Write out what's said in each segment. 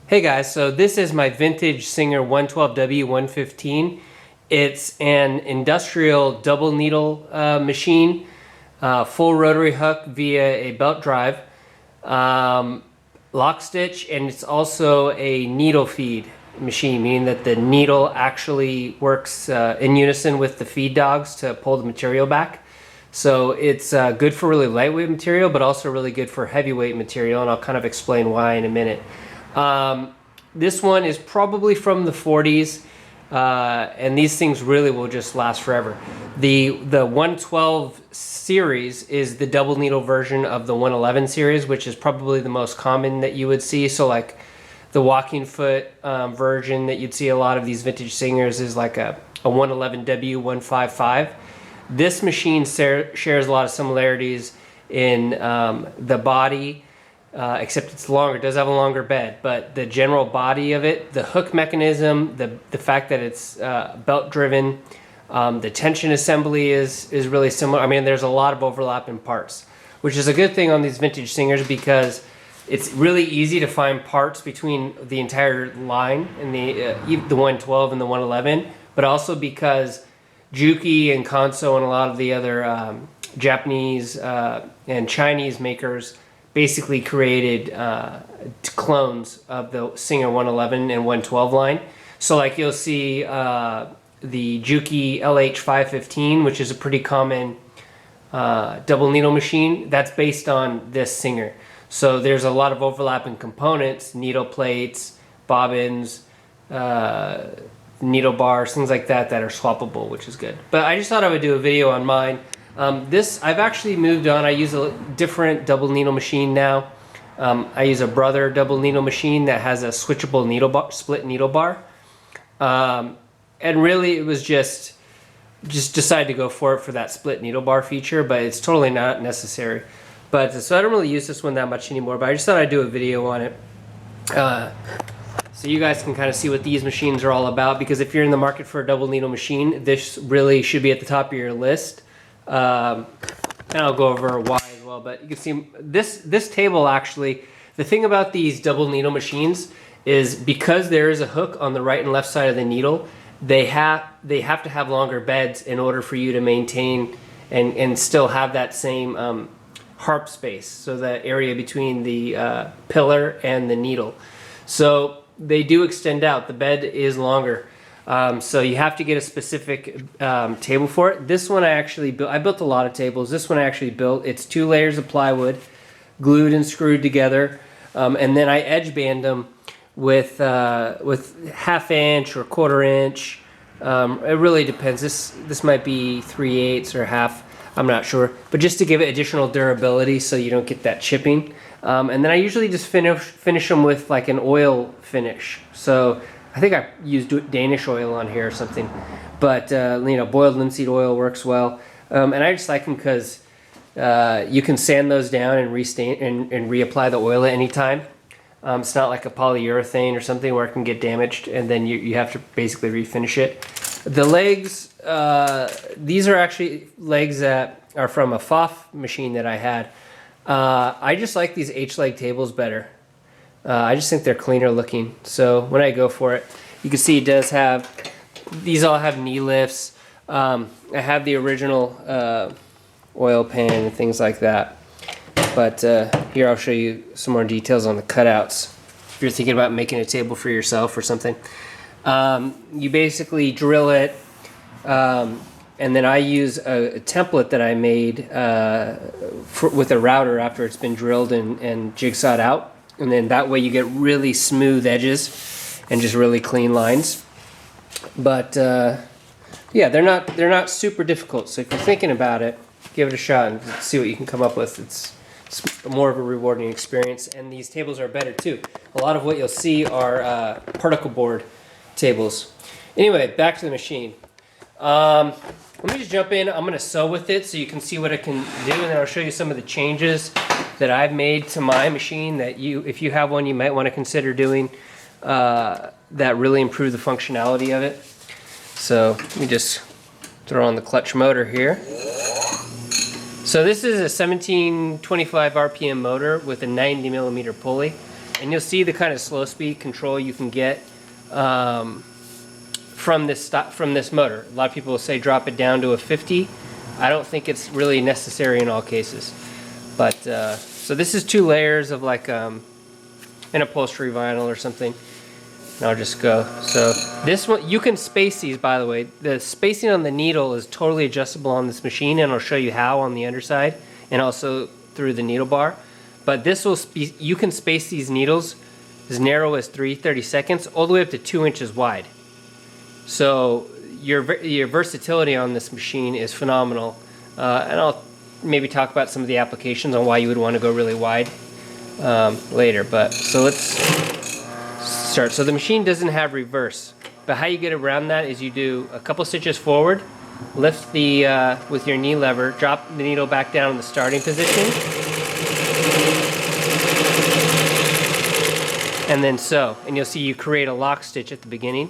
Hey guys, so this is my vintage Singer 112W115. It's an industrial double needle machine, full rotary hook via a belt drive, lock stitch, and it's also a needle feed machine, meaning that the needle actually works in unison with the feed dogs to pull the material back. So it's good for really lightweight material, but also really good for heavyweight material, and I'll kind of explain why in a minute. This one is probably from the 40s, and these things really will just last forever. The 112 series is the double needle version of the 111 series, which is probably the most common that you would see. So like the walking foot version that you'd see a lot of these vintage Singers is like a 111W155. This machine shares a lot of similarities in the body, except it's longer. It does have a longer bed, but the general body of it, the hook mechanism, the fact that it's belt driven, the tension assembly is really similar. I mean, there's a lot of overlap in parts, which is a good thing on these vintage Singers because it's really easy to find parts between the entire line and the 112 and the 111, but also because Juki and Kanso and a lot of the other Japanese and Chinese makers basically created clones of the Singer 111 and 112 line. So like you'll see the Juki LH515, which is a pretty common double needle machine, that's based on this Singer. So there's a lot of overlap in components, needle plates, bobbins, needle bars, things like that that are swappable, which is good. But I just thought I would do a video on mine. I've actually moved on. I use a different double needle machine now. I use a Brother double needle machine that has a switchable needle bar, split needle bar. And really it was just decided to go for it for that split needle bar feature, but it's totally not necessary. But so I don't really use this one that much anymore, but I just thought I'd do a video on it. So you guys can kind of see what these machines are all about, because if you're in the market for a double needle machine, this really should be at the top of your list. And I'll go over why as well, but you can see this table actually, the thing about these double needle machines is because there is a hook on the right and left side of the needle, they have to have longer beds in order for you to maintain and still have that same harp space, so the area between the pillar and the needle. So they do extend out. The bed is longer. So you have to get a specific table for it. This one I actually built. I built a lot of tables. This one I actually built. It's 2 layers of plywood, glued and screwed together, and then I edge band them with 1/2 inch or 1/4 inch. It really depends. This might be 3/8 or half. I'm not sure, but just to give it additional durability so you don't get that chipping. And then I usually just finish them with like an oil finish. So I think I used Danish oil on here or something, but boiled linseed oil works well. And I just like them because you can sand those down and restain and reapply the oil at any time. It's not like a polyurethane or something where it can get damaged and then you have to basically refinish it. The legs, these are actually legs that are from a Pfaff machine that I had. I just like these H-leg tables better. I just think they're cleaner looking. So when I go for it, you can see it does have, these all have knee lifts. I have the original oil pan and things like that. But here I'll show you some more details on the cutouts. If you're thinking about making a table for yourself or something. You basically drill it, and then I use a template that I made with a router after it's been drilled and jigsawed out. And then that way you get really smooth edges and just really clean lines. But yeah, they're not super difficult. So if you're thinking about it, give it a shot and see what you can come up with. It's more of a rewarding experience, and these tables are better too. A lot of what you'll see are particle board tables. Anyway, back to the machine. Let me just jump in. I'm going to sew with it so you can see what it can do, and then I'll show you some of the changes that I've made to my machine that if you have one, you might want to consider doing that really improve the functionality of it. So let me just throw on the clutch motor here. So this is a 1725 RPM motor with a 90 millimeter pulley. And you'll see the kind of slow speed control you can get from this motor. A lot of people will say drop it down to a 50. I don't think it's really necessary in all cases. But so this is 2 layers of like an upholstery vinyl or something. And I'll just go. So this one, you can space these, by the way. The spacing on the needle is totally adjustable on this machine, and I'll show you how on the underside and also through the needle bar. But this will you can space these needles as narrow as 3/32 all the way up to 2 inches wide. So your versatility on this machine is phenomenal. And I'll maybe talk about some of the applications on why you would want to go really wide later. But so let's start. So the machine doesn't have reverse, but how you get around that is you do a couple stitches forward, lift the with your knee lever, drop the needle back down in the starting position, and then sew. And you'll see you create a lock stitch at the beginning,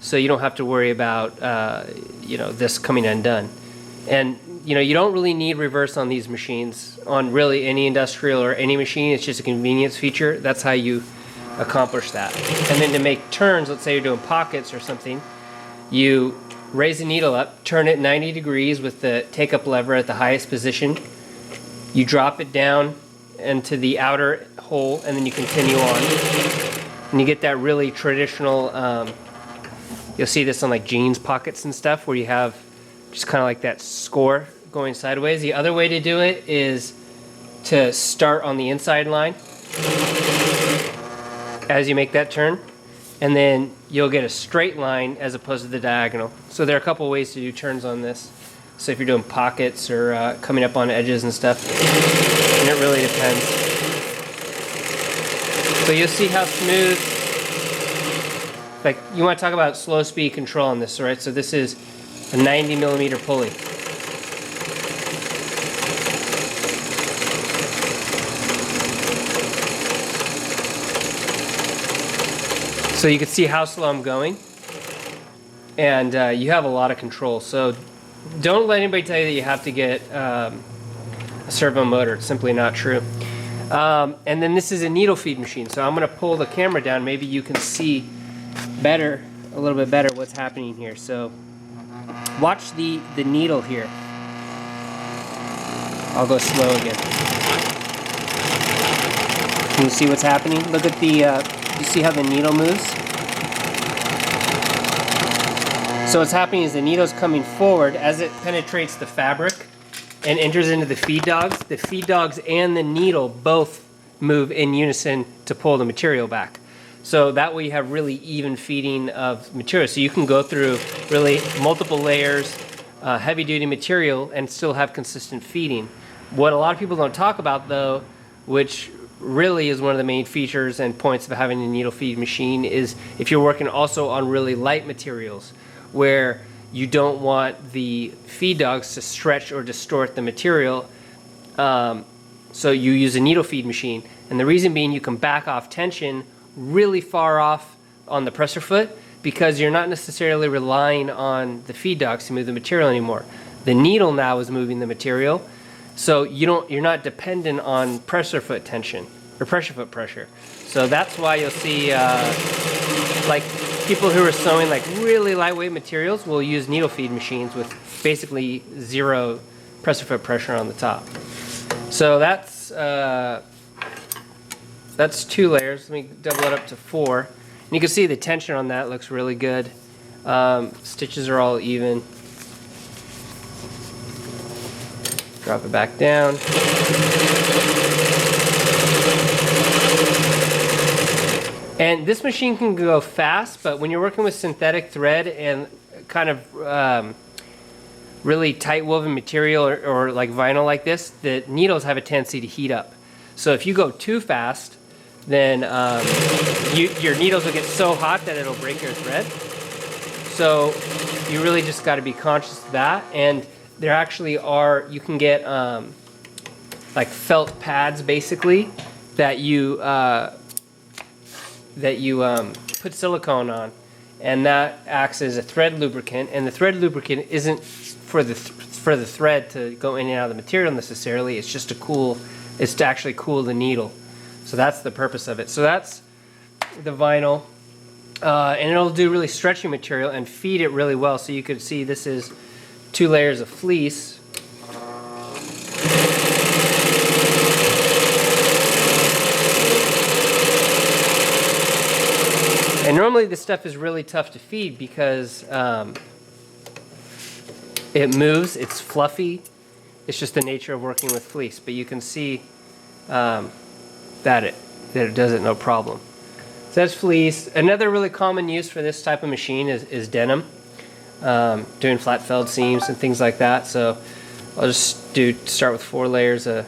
so you don't have to worry about this coming undone. And you don't really need reverse on these machines, on really any industrial or any machine. It's just a convenience feature. That's how you accomplish that. And then to make turns, let's say you're doing pockets or something, you raise the needle up, turn it 90 degrees with the take-up lever at the highest position. You drop it down into the outer hole, and then you continue on. And you get that really traditional, you'll see this on like jeans pockets and stuff, where you have just kind of like that score going sideways. The other way to do it is to start on the inside line as you make that turn, and then you'll get a straight line as opposed to the diagonal. So there are a couple ways to do turns on this. So if you're doing pockets or coming up on edges and stuff, and it really depends. So you'll see how smooth, like you want to talk about slow speed control on this, right? So this is a 90mm pulley. So you can see how slow I'm going, and you have a lot of control. So don't let anybody tell you that you have to get a servo motor. It's simply not true. And then this is a needle feed machine. So I'm going to pull the camera down. Maybe you can see better, a little bit better, what's happening here. So watch the needle here. I'll go slow again. Can you see what's happening? Look at the, you see how the needle moves? So what's happening is the needle's coming forward as it penetrates the fabric and enters into the feed dogs. The feed dogs and the needle both move in unison to pull the material back. So that way you have really even feeding of material. So you can go through really multiple layers, heavy duty material, and still have consistent feeding. What a lot of people don't talk about though, which really is one of the main features and points of having a needle feed machine, is if you're working also on really light materials where you don't want the feed dogs to stretch or distort the material. So you use a needle feed machine. And the reason being, you can back off tension really far off on the presser foot because you're not necessarily relying on the feed dogs to move the material anymore. The needle now is moving the material, so you're not dependent on presser foot tension or pressure foot pressure. So that's why you'll see like people who are sewing like really lightweight materials will use needle feed machines with basically zero presser foot pressure on the top. So that's 2 layers. Let me double it up to 4. And you can see the tension on that looks really good. Stitches are all even. Drop it back down. And this machine can go fast, but when you're working with synthetic thread and kind of really tight woven material or like vinyl like this, the needles have a tendency to heat up. So if you go too fast, then your needles will get so hot that it'll break your thread. So you really just got to be conscious of that. And there actually are, you can get like felt pads basically that you put silicone on, and that acts as a thread lubricant. And the thread lubricant isn't for the thread to go in and out of the material necessarily. It's just to actually cool the needle. So that's the purpose of it. So that's the vinyl. And it'll do really stretchy material and feed it really well. So you could see this is 2 layers of fleece. And normally this stuff is really tough to feed because it moves, it's fluffy. It's just the nature of working with fleece. But you can see that it does it no problem. So that's fleece. Another really common use for this type of machine is denim, doing flat felled seams and things like that. So I'll just start with 4 layers of,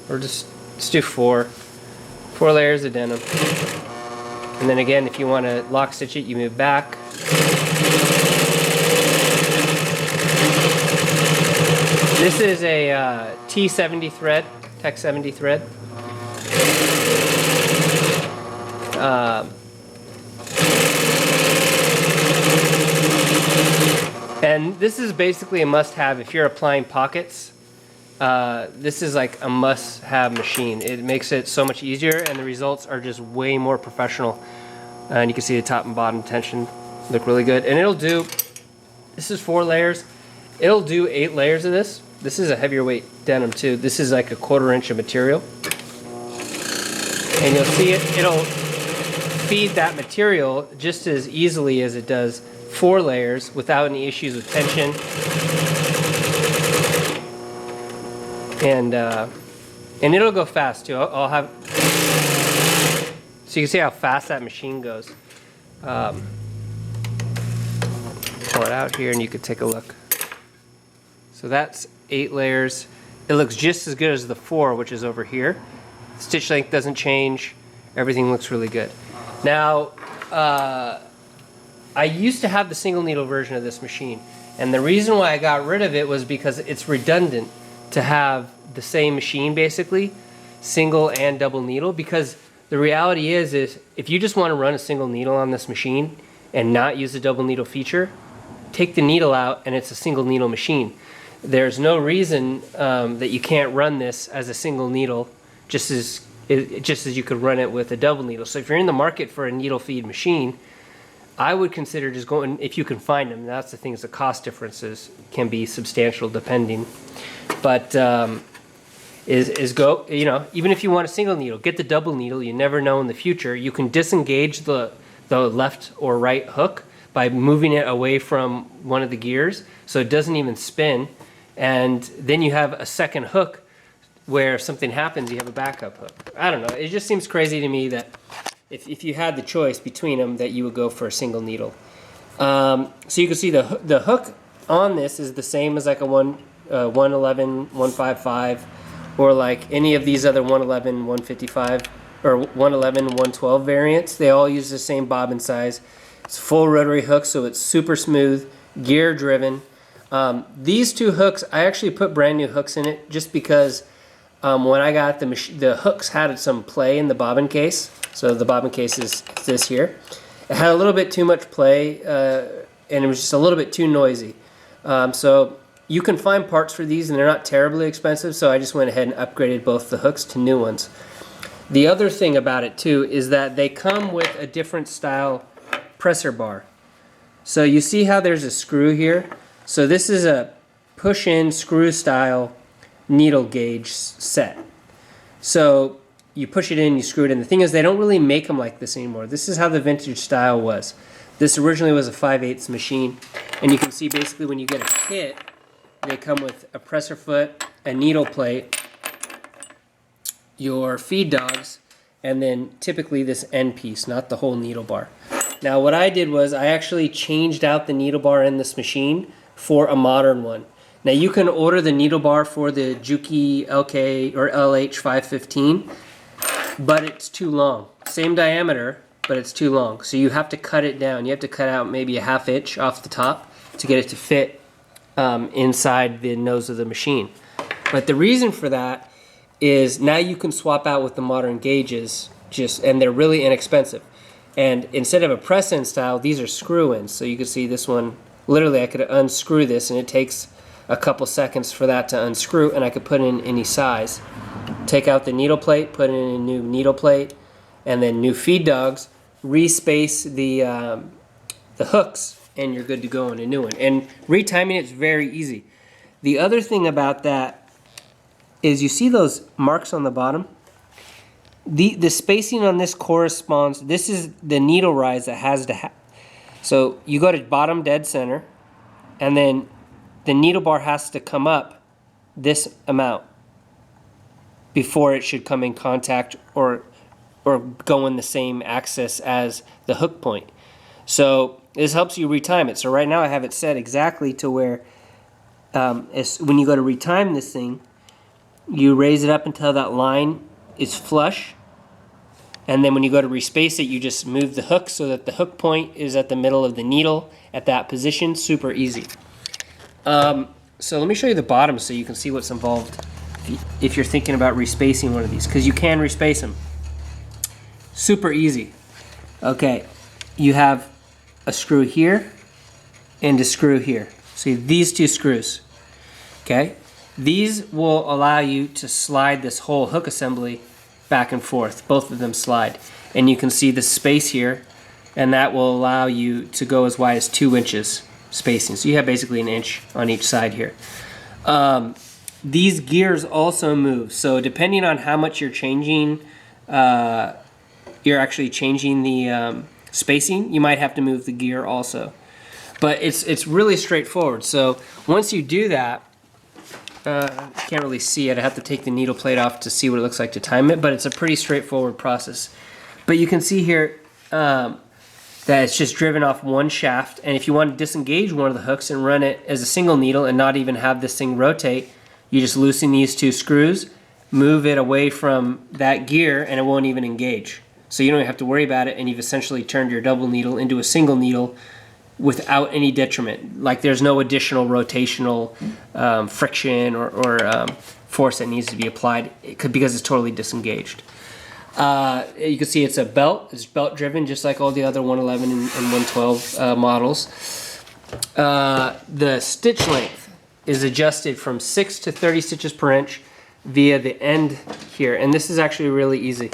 or just do 4 layers of denim. And then again, if you want to lock stitch it, you move back. This is a T70 thread, Tech 70 thread. And this is basically a must-have if you're applying pockets. This is like a must-have machine. It makes it so much easier, and the results are just way more professional. And you can see the top and bottom tension look really good. And it'll do, this is 4 layers. It'll do 8 layers of this. This is a heavier weight denim too. This is like a 1/4 inch of material. And you'll see it'll feed that material just as easily as it does 4 layers without any issues with tension. And it'll go fast too. I'll have, so you can see how fast that machine goes. Pull it out here and you can take a look. So that's 8 layers. It looks just as good as the 4, which is over here. Stitch length doesn't change. Everything looks really good. Now, I used to have the single needle version of this machine, and the reason why I got rid of it was because it's redundant to have the same machine, basically, single and double needle, because the reality is if you just want to run a single needle on this machine and not use the double needle feature, take the needle out and it's a single needle machine. There's no reason that you can't run this as a single needle just as you could run it with a double needle. So if you're in the market for a needle feed machine, I would consider just going, if you can find them. That's the thing, is the cost differences can be substantial depending. But go, you know, even if you want a single needle, get the double needle. You never know in the future. You can disengage the left or right hook by moving it away from one of the gears so it doesn't even spin. And then you have a second hook where if something happens, you have a backup hook. I don't know. It just seems crazy to me that if you had the choice between them, that you would go for a single needle. So you can see the hook on this is the same as like a 111, 155, or like any of these other 111, 155, or 111, 112 variants. They all use the same bobbin size. It's full rotary hook, so it's super smooth, gear driven. These 2 hooks, I actually put brand new hooks in it just because when I got the hooks had some play in the bobbin case. So the bobbin case is this here. It had a little bit too much play, and it was just a little bit too noisy. So you can find parts for these, and they're not terribly expensive, so I just went ahead and upgraded both the hooks to new ones. The other thing about it, too, is that they come with a different style presser bar. So you see how there's a screw here? So this is a push-in screw style needle gauge set. So you push it in, you screw it in. The thing is, they don't really make them like this anymore. This is how the vintage style was. This originally was a 5/8 machine, and you can see basically when you get a kit, they come with a presser foot, a needle plate, your feed dogs, and then typically this end piece, not the whole needle bar. Now what I did was I actually changed out the needle bar in this machine for a modern one. Now you can order the needle bar for the Juki LK or LH515, but it's too long. Same diameter, but it's too long. So you have to cut it down. You have to cut out maybe a 1/2 inch off the top to get it to fit inside the nose of the machine. But the reason for that is now you can swap out with the modern gauges, and they're really inexpensive. And instead of a press-in style, these are screw-ins. So you can see this one, literally I could unscrew this and it takes a couple seconds for that to unscrew, and I could put in any size. Take out the needle plate, put in a new needle plate, and then new feed dogs, respace the hooks, and you're good to go on a new one. And retiming it's very easy. The other thing about that is you see those marks on the bottom? The spacing on this corresponds, this is the needle rise that has to happen. So you go to bottom dead center, and then the needle bar has to come up this amount before it should come in contact or go in the same axis as the hook point. So this helps you retime it. So right now I have it set exactly to where when you go to retime this thing, you raise it up until that line is flush, and then when you go to respace it, you just move the hook so that the hook point is at the middle of the needle at that position. Super easy. So let me show you the bottom so you can see what's involved if you're thinking about respacing one of these, because you can respace them. Super easy. Okay, you have a screw here and a screw here. See these two screws. Okay, these will allow you to slide this whole hook assembly back and forth. Both of them slide, and you can see the space here, and that will allow you to go as wide as 2 inches spacing. So you have basically an inch on each side here. These gears also move, so depending on how much you're changing, you're actually changing the spacing, you might have to move the gear also. But it's really straightforward. So once you do that, can't really see it. I have to take the needle plate off to see what it looks like to time it, but it's a pretty straightforward process. But you can see here that it's just driven off one shaft, and if you want to disengage one of the hooks and run it as a single needle and not even have this thing rotate, you just loosen these 2 screws, move it away from that gear, and it won't even engage. So you don't even have to worry about it, and you've essentially turned your double needle into a single needle without any detriment. Like there's no additional rotational friction or force that needs to be applied because it's totally disengaged. You can see it's a belt. It's belt driven just like all the other 111 and 112 models. The stitch length is adjusted from 6 to 30 stitches per inch via the end here, and this is actually really easy.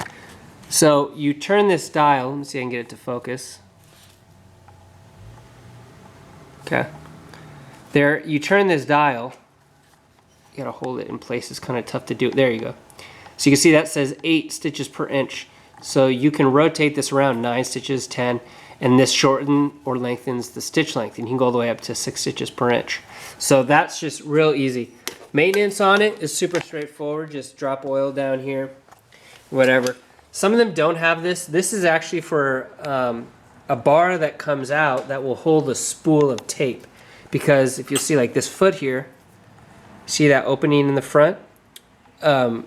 So you turn this dial, let me see if I can get it to focus. Okay. There, you turn this dial, you gotta hold it in place, it's kind of tough to do. There you go. So you can see that says 8 stitches per inch. So you can rotate this around 9 stitches, 10, and this shortens or lengthens the stitch length, and you can go all the way up to 6 stitches per inch. So that's just real easy. Maintenance on it is super straightforward. Just drop oil down here, whatever. Some of them don't have this. This is actually for a bar that comes out that will hold a spool of tape. Because if you see like this foot here, see that opening in the front? A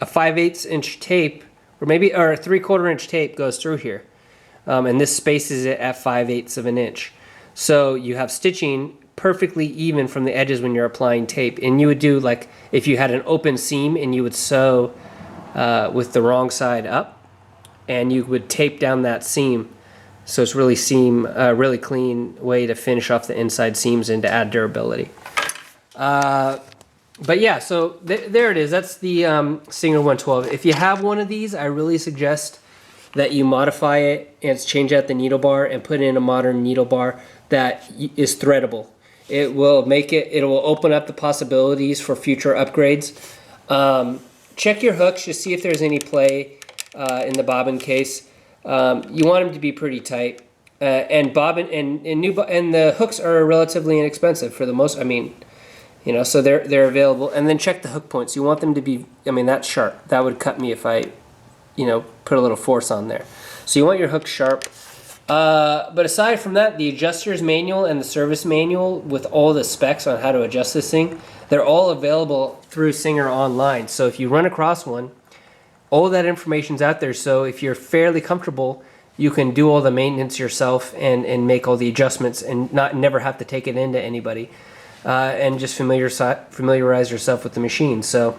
5/8 inch tape, or maybe a 3/4 inch tape goes through here. And this spaces it at 5/8 of an inch. So you have stitching perfectly even from the edges when you're applying tape. And you would do like if you had an open seam and you would sew with the wrong side up, and you would tape down that seam. So it's really really clean way to finish off the inside seams and to add durability. But yeah, so there it is. That's the Singer 112. If you have one of these, I really suggest that you modify it and change out the needle bar and put in a modern needle bar that is threadable. It will open up the possibilities for future upgrades. Check your hooks, just see if there's any play in the bobbin case. You want them to be pretty tight, and the hooks are relatively inexpensive for the most. I mean, you know, so they're available. And then check the hook points. You want them to be. I mean, that's sharp. That would cut me if I, you know, put a little force on there. So you want your hook sharp. But aside from that, the adjuster's manual and the service manual with all the specs on how to adjust this thing, they're all available through Singer online. So if you run across one, all that information's out there. So if you're fairly comfortable, you can do all the maintenance yourself and make all the adjustments and never have to take it into anybody, and just familiarize yourself with the machine. So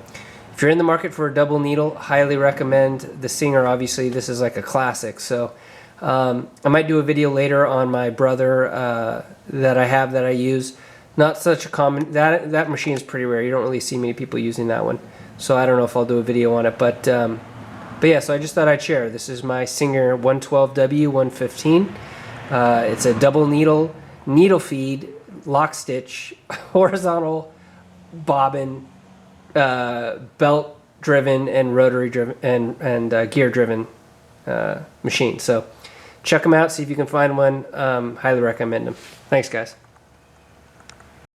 if you're in the market for a double needle, highly recommend the Singer. Obviously, this is like a classic. So I might do a video later on my brother that I use Not such a common, that machine is pretty rare. You don't really see many people using that one. So I don't know if I'll do a video on it, but yeah, so I just thought I'd share. This is my Singer 112W 115. It's a double needle feed, lock stitch, horizontal bobbin, belt driven and rotary driven and gear driven machine. So check them out, see if you can find one. Highly recommend them. Thanks, guys.